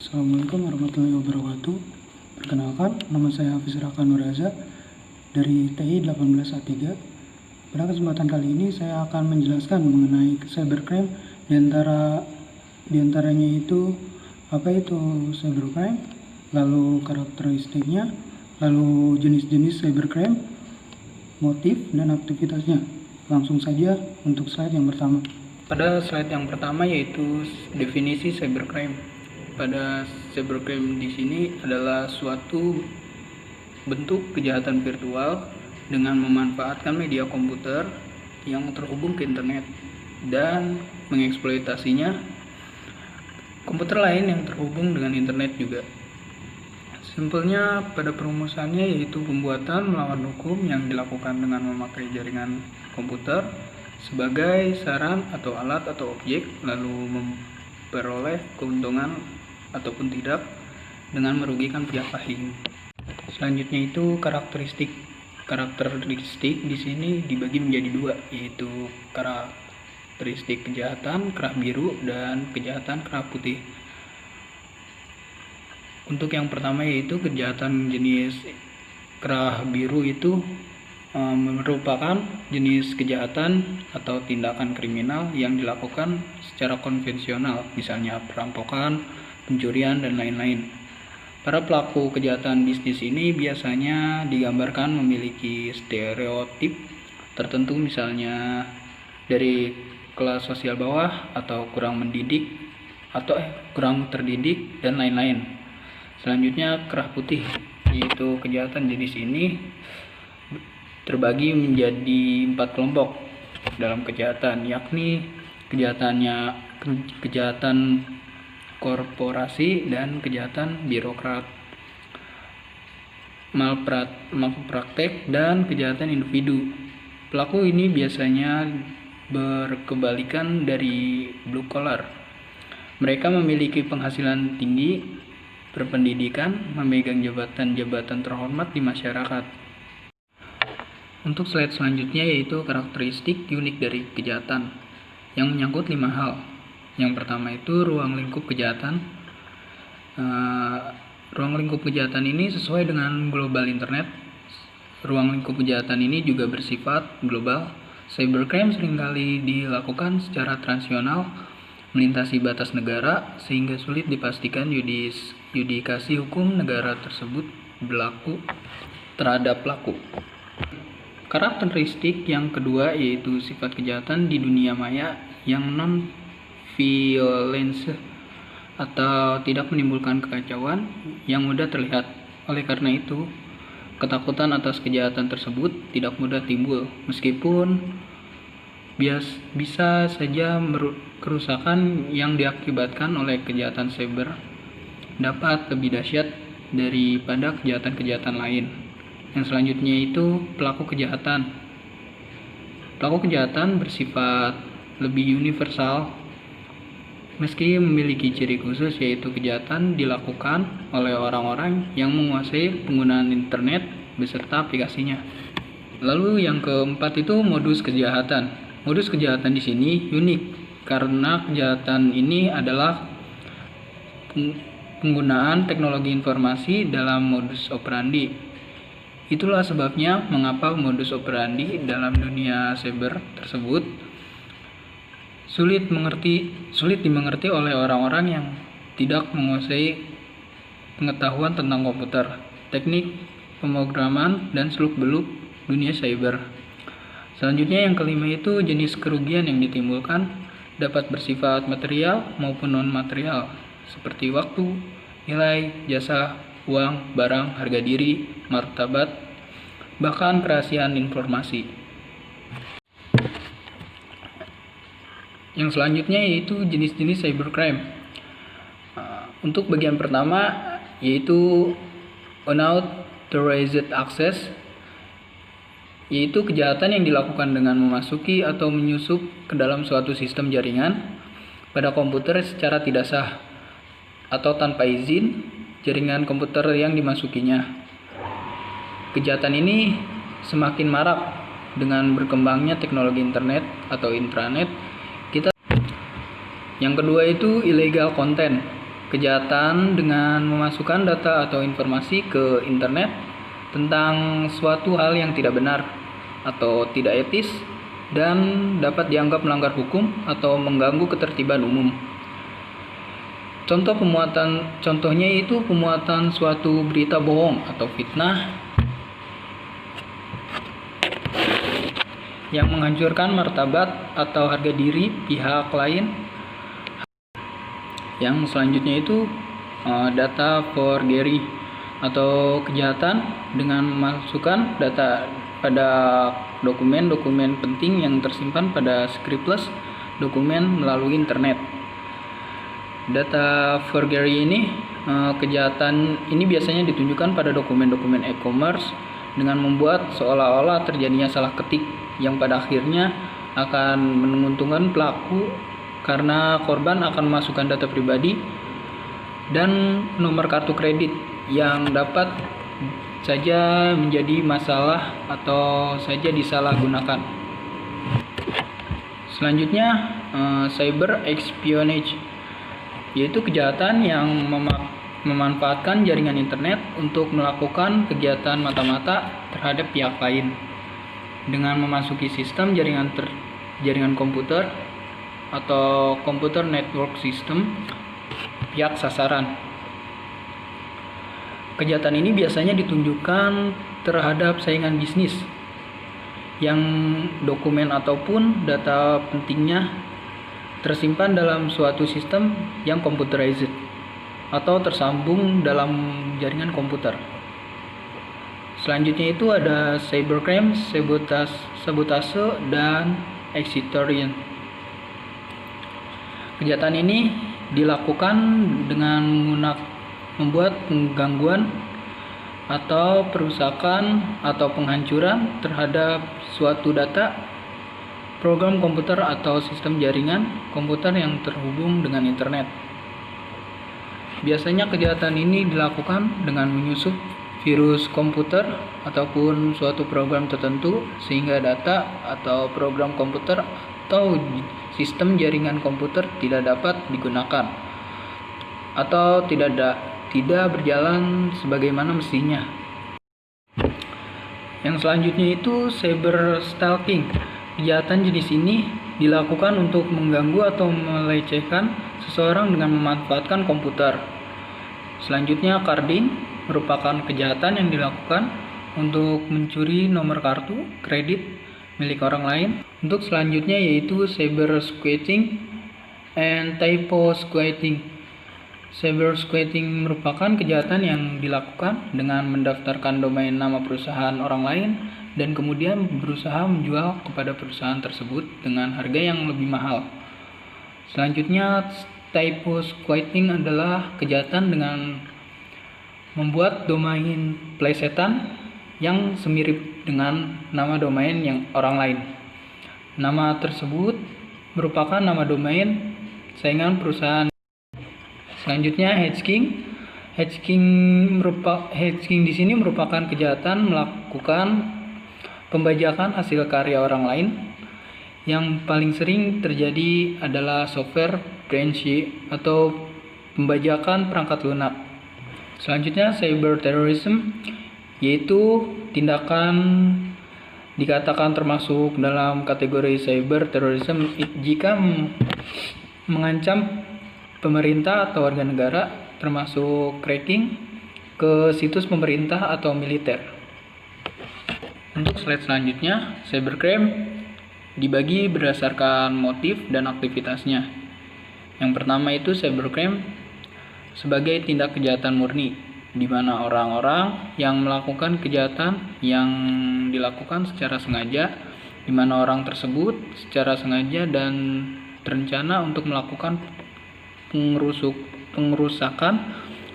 Assalamualaikum warahmatullahi wabarakatuh. Perkenalkan, nama saya Hafiz Raka Nuraza dari TI 18A3. Pada kesempatan kali ini saya akan menjelaskan mengenai cybercrime, diantaranya itu apa itu cybercrime, lalu karakteristiknya, lalu jenis-jenis cybercrime, motif dan aktivitasnya. Langsung saja untuk slide yang pertama. Pada slide yang pertama yaitu definisi cybercrime. Pada cybercrime di sini adalah suatu bentuk kejahatan virtual dengan memanfaatkan media komputer yang terhubung ke internet dan mengeksploitasinya komputer lain yang terhubung dengan internet juga. Simpelnya pada perumusannya yaitu pembuatan melawan hukum yang dilakukan dengan memakai jaringan komputer sebagai sarana atau alat atau objek, lalu memperoleh keuntungan ataupun tidak dengan merugikan pihak lain. Selanjutnya itu karakteristik. Karakteristik di sini dibagi menjadi dua, yaitu karakteristik kejahatan kerah biru dan kejahatan kerah putih. Untuk yang pertama yaitu kejahatan jenis kerah biru itu merupakan jenis kejahatan atau tindakan kriminal yang dilakukan secara konvensional, misalnya perampokan, pencurian, dan lain-lain. Para pelaku kejahatan bisnis ini biasanya digambarkan memiliki stereotip tertentu, misalnya dari kelas sosial bawah atau kurang mendidik atau kurang terdidik dan lain-lain. Selanjutnya kerah putih, yaitu kejahatan jenis ini terbagi menjadi 4 kelompok dalam kejahatan, yakni kejahatan korporasi dan kejahatan birokrat, malpraktek, dan kejahatan individu. Pelaku ini biasanya berkebalikan dari blue collar. Mereka memiliki penghasilan tinggi, berpendidikan, memegang jabatan-jabatan terhormat di masyarakat. Untuk slide selanjutnya yaitu karakteristik unik dari kejahatan yang menyangkut 5 hal. Yang pertama itu ruang lingkup kejahatan. Ruang lingkup kejahatan ini sesuai dengan global internet. Ruang lingkup kejahatan ini juga bersifat global. Cybercrime seringkali dilakukan secara transnasional, melintasi batas negara, sehingga sulit dipastikan yudikasi hukum negara tersebut berlaku terhadap pelaku. Karakteristik yang kedua yaitu sifat kejahatan di dunia maya yang non-violence atau tidak menimbulkan kekacauan yang mudah terlihat. Oleh karena itu, ketakutan atas kejahatan tersebut tidak mudah timbul, meskipun bisa saja kerusakan yang diakibatkan oleh kejahatan cyber dapat lebih dahsyat daripada kejahatan-kejahatan lain. Yang selanjutnya itu pelaku kejahatan. Pelaku kejahatan bersifat lebih universal, meski memiliki ciri khusus, yaitu kejahatan dilakukan oleh orang-orang yang menguasai penggunaan internet beserta aplikasinya. Lalu yang keempat itu modus kejahatan. Modus kejahatan di sini unik karena kejahatan ini adalah penggunaan teknologi informasi dalam modus operandi. Itulah sebabnya mengapa modus operandi dalam dunia cyber tersebut sulit dimengerti oleh orang-orang yang tidak menguasai pengetahuan tentang komputer, teknik pemrograman, dan seluk-beluk dunia cyber. Selanjutnya yang kelima itu jenis kerugian yang ditimbulkan dapat bersifat material maupun non-material, seperti waktu, nilai, jasa, uang, barang, harga diri, martabat, bahkan kerahasiaan informasi. Yang selanjutnya yaitu jenis-jenis cybercrime. Untuk bagian pertama yaitu unauthorized access, yaitu kejahatan yang dilakukan dengan memasuki atau menyusup ke dalam suatu sistem jaringan pada komputer secara tidak sah atau tanpa izin jaringan komputer yang dimasukinya. Kejahatan ini semakin marak dengan berkembangnya teknologi internet atau intranet. Yang kedua itu illegal content. kejahatan dengan memasukkan data atau informasi ke internet tentang suatu hal yang tidak benar atau tidak etis dan dapat dianggap melanggar hukum atau mengganggu ketertiban umum. Contohnya itu pemuatan suatu berita bohong atau fitnah yang menghancurkan martabat atau harga diri pihak lain. Yang selanjutnya itu data forgery atau kejahatan dengan memasukkan data pada dokumen-dokumen penting yang tersimpan pada scriptless dokumen melalui internet. Data forgery ini, kejahatan ini biasanya ditunjukkan pada dokumen-dokumen e-commerce dengan membuat seolah-olah terjadinya salah ketik yang pada akhirnya akan menguntungkan pelaku karena korban akan memasukkan data pribadi dan nomor kartu kredit yang dapat saja menjadi masalah atau saja disalahgunakan. Selanjutnya, cyber espionage, yaitu kejahatan yang memanfaatkan jaringan internet untuk melakukan kegiatan mata-mata terhadap pihak lain dengan memasuki sistem jaringan komputer atau computer network system pihak sasaran. Kejahatan ini biasanya ditunjukkan terhadap saingan bisnis yang dokumen ataupun data pentingnya tersimpan dalam suatu sistem yang computerized atau tersambung dalam jaringan komputer. Selanjutnya itu ada cybercrime, sabotase, dan extortion. Kejahatan ini dilakukan dengan membuat penggangguan atau perusakan atau penghancuran terhadap suatu data, program komputer atau sistem jaringan komputer yang terhubung dengan internet. Biasanya kejahatan ini dilakukan dengan menyusup virus komputer ataupun suatu program tertentu sehingga data atau program komputer atau sistem jaringan komputer tidak dapat digunakan atau tidak berjalan sebagaimana mestinya. Yang selanjutnya itu cyber stalking. Kejahatan jenis ini dilakukan untuk mengganggu atau melecehkan seseorang dengan memanfaatkan komputer. Selanjutnya, carding merupakan kejahatan yang dilakukan untuk mencuri nomor kartu kredit milik orang lain. Untuk selanjutnya yaitu cyber squatting and typo squatting. Cyber squatting merupakan kejahatan yang dilakukan dengan mendaftarkan domain nama perusahaan orang lain dan kemudian berusaha menjual kepada perusahaan tersebut dengan harga yang lebih mahal. Selanjutnya, typo squatting adalah kejahatan dengan membuat domain plesetan yang semirip dengan nama domain yang orang lain. Nama tersebut merupakan nama domain saingan perusahaan. Selanjutnya, hacking. Hacking di sini merupakan kejahatan melakukan pembajakan hasil karya orang lain. Yang paling sering terjadi adalah software breach atau pembajakan perangkat lunak. Selanjutnya, cyber terrorism, yaitu tindakan dikatakan termasuk dalam kategori cyber terrorism jika mengancam pemerintah atau warga negara, termasuk cracking ke situs pemerintah atau militer. Untuk slide selanjutnya, cybercrime dibagi berdasarkan motif dan aktivitasnya. Yang pertama itu cybercrime sebagai tindak kejahatan murni, di mana orang-orang yang melakukan kejahatan yang dilakukan secara sengaja, di mana orang tersebut secara sengaja dan terencana untuk melakukan pengerusakan,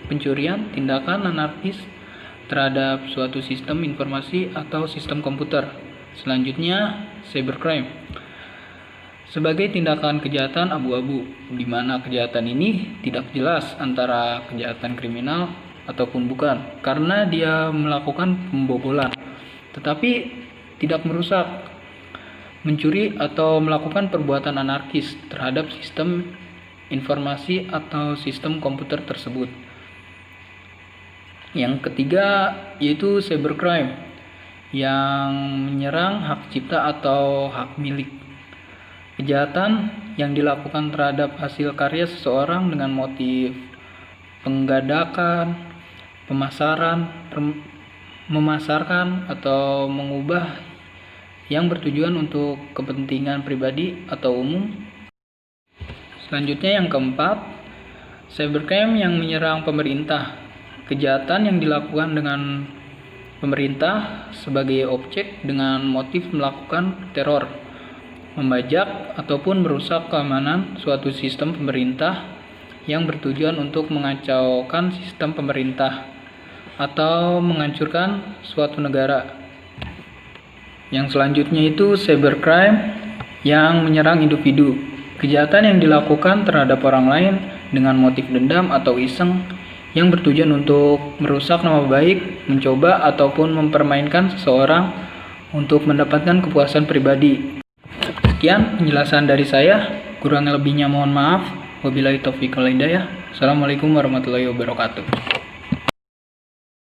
pencurian, tindakan anarkis terhadap suatu sistem informasi atau sistem komputer. Selanjutnya, cybercrime sebagai tindakan kejahatan abu-abu, di mana kejahatan ini tidak jelas antara kejahatan kriminal ataupun bukan, karena dia melakukan pembobolan, tetapi tidak merusak, mencuri atau melakukan perbuatan anarkis terhadap sistem informasi atau sistem komputer tersebut. Yang ketiga yaitu cybercrime yang menyerang hak cipta atau hak milik. Kejahatan yang dilakukan terhadap hasil karya seseorang dengan motif penggadakan, memasarkan atau mengubah yang bertujuan untuk kepentingan pribadi atau umum. Selanjutnya yang keempat, cybercrime yang menyerang pemerintah. Kejahatan yang dilakukan dengan pemerintah sebagai objek dengan motif melakukan teror, membajak ataupun merusak keamanan suatu sistem pemerintah yang bertujuan untuk mengacaukan sistem pemerintah atau menghancurkan suatu negara. Yang selanjutnya itu cybercrime yang menyerang individu. Kejahatan yang dilakukan terhadap orang lain dengan motif dendam atau iseng yang bertujuan untuk merusak nama baik, mencoba ataupun mempermainkan seseorang untuk mendapatkan kepuasan pribadi. Sekian penjelasan dari saya, kurang lebihnya mohon maaf. Wabillahi taufiq wal hidayah. Assalamualaikum warahmatullahi wabarakatuh.